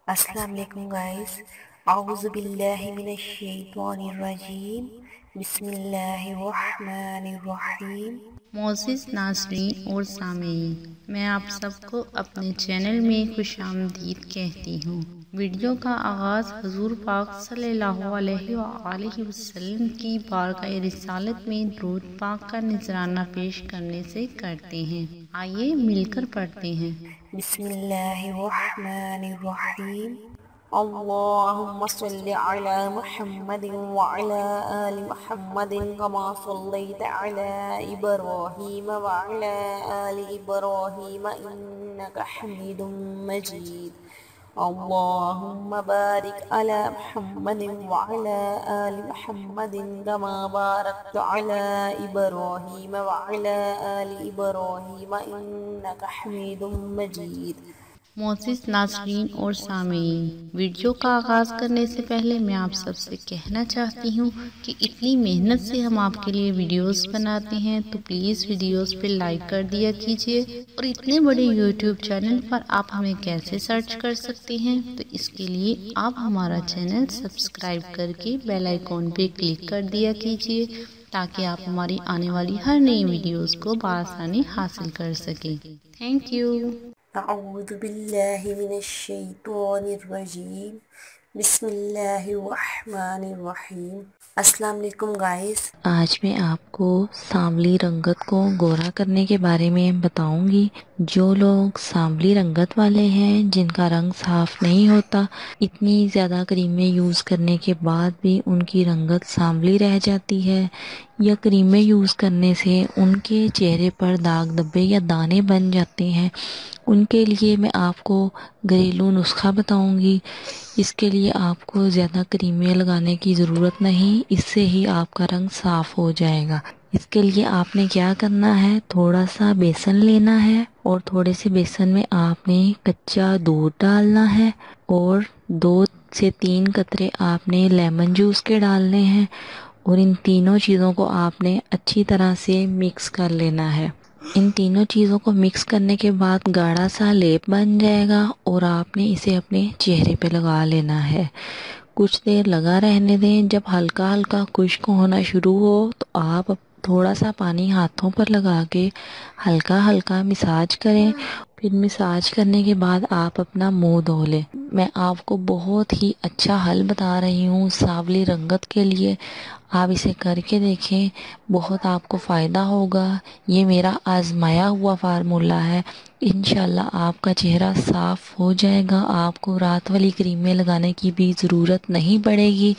अस्सलाम वालेकुम गाइस। औज़ु बिल्लाहि मिनश शैतानिर रजीम। बिस्मिल्लाहिर्रहमानिर्रहीम। मोअज़्ज़िज़ नाज़रीन और सामीन, मैं आप सबको अपने चैनल में खुशामदीद कहती हूँ। वीडियो का आगाज़ हुज़ूर पाक सल्लल्लाहु अलैहि वसल्लम की बारगाह रिसालत में दुरूद पाक का नजराना पेश करने से करते हैं। आइए मिलकर पढ़ते हैं। बिस्मिल्लाहिर्रहमानिर्रहीम। अल्लाहुम्मा सल्लि अला मुहम्मदिन व अला आलि मुहम्मदिन कमा सल्लैता अला इब्राहीम व अला आलि इब्राहीम इन्नका हमीदुम मजीद। अल्लाहुम्मा बारिक अला मुहम्मदिन व अला आलि मुहम्मदिन कमा बारकता अला इब्राहीम व अला आलि इब्राहीम इन्नका हमीदुम मजीद। मोअज़्ज़िज़ नाज़रीन और सामीन, वीडियो का आगाज़ करने से पहले मैं आप सबसे कहना चाहती हूँ कि इतनी मेहनत से हम आपके लिए वीडियोस बनाते हैं, तो प्लीज़ वीडियोस पे लाइक कर दिया कीजिए। और इतने बड़े यूट्यूब चैनल पर आप हमें कैसे सर्च कर सकते हैं, तो इसके लिए आप हमारा चैनल सब्सक्राइब करके बेल आइकॉन पे क्लिक कर दिया कीजिए, ताकि आप हमारी आने वाली हर नई वीडियोस को बआसानी हासिल कर सकें। Thank you. अऊज़ु बिल्लाहि मिनश शैतानिर रजीम। बिस्मिल्लाहिर्रहमानिर्रहीम। अस्सलाम वालेकुम गाइस। आज मैं आपको सांवली रंगत को गोरा करने के बारे में बताऊंगी। जो लोग सांवली रंगत वाले हैं, जिनका रंग साफ नहीं होता, इतनी ज़्यादा क्रीमें यूज़ करने के बाद भी उनकी रंगत सांवली रह जाती है, या क्रीमें यूज़ करने से उनके चेहरे पर दाग धब्बे या दाने बन जाते हैं, उनके लिए मैं आपको घरेलू नुस्खा बताऊंगी। इसके लिए आपको ज़्यादा क्रीमें लगाने की ज़रूरत नहीं, इससे ही आपका रंग साफ हो जाएगा। इसके लिए आपने क्या करना है, थोड़ा सा बेसन लेना है और थोड़े से बेसन में आपने कच्चा दूध डालना है और 2 से 3 कतरे आपने लेमन जूस के डालने हैं, और इन तीनों चीज़ों को आपने अच्छी तरह से मिक्स कर लेना है। इन तीनों चीज़ों को मिक्स करने के बाद गाढ़ा सा लेप बन जाएगा और आपने इसे अपने चेहरे पे लगा लेना है। कुछ देर लगा रहने दें। जब हल्का हल्का खुश्क होना शुरू हो तो आप थोड़ा सा पानी हाथों पर लगा के हल्का हल्का मसाज करें। फिर मसाज करने के बाद आप अपना मुंह धो लें। मैं आपको बहुत ही अच्छा हल बता रही हूँ सांवली रंगत के लिए। आप इसे करके देखें, बहुत आपको फ़ायदा होगा। ये मेरा आजमाया हुआ फार्मूला है। इंशाल्लाह आपका चेहरा साफ़ हो जाएगा। आपको रात वाली क्रीमें लगाने की भी ज़रूरत नहीं पड़ेगी।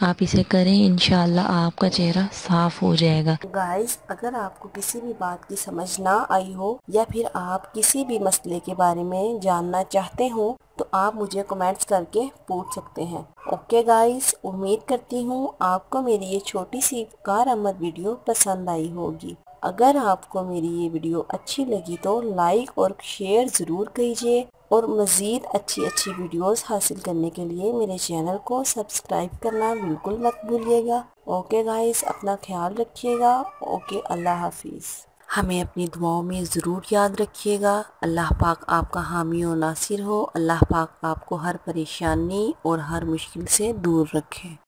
आप इसे करें, इंशाल्लाह आपका चेहरा साफ़ हो जाएगा। गाइस, अगर आपको किसी भी बात की समझ ना आई हो या फिर आप किसी भी मसले के बारे में जानना चाहते हो, तो आप मुझे कमेंट्स करके पूछ सकते हैं। ओके गाइस, उम्मीद करती हूँ आपको मेरी ये छोटी सी कारआमद वीडियो पसंद आई होगी। अगर आपको मेरी ये वीडियो अच्छी लगी तो लाइक और शेयर ज़रूर कीजिए, और मज़ीद अच्छी अच्छी वीडियोस हासिल करने के लिए मेरे चैनल को सब्सक्राइब करना बिल्कुल मत भूलिएगा। ओके गाइस, अपना ख्याल रखिएगा। ओके, अल्लाह हाफिज़। हमें अपनी दुआओं में ज़रूर याद रखिएगा। अल्लाह पाक आपका हामी और नासिर हो। अल्लाह पाक आपको हर परेशानी और हर मुश्किल से दूर रखे।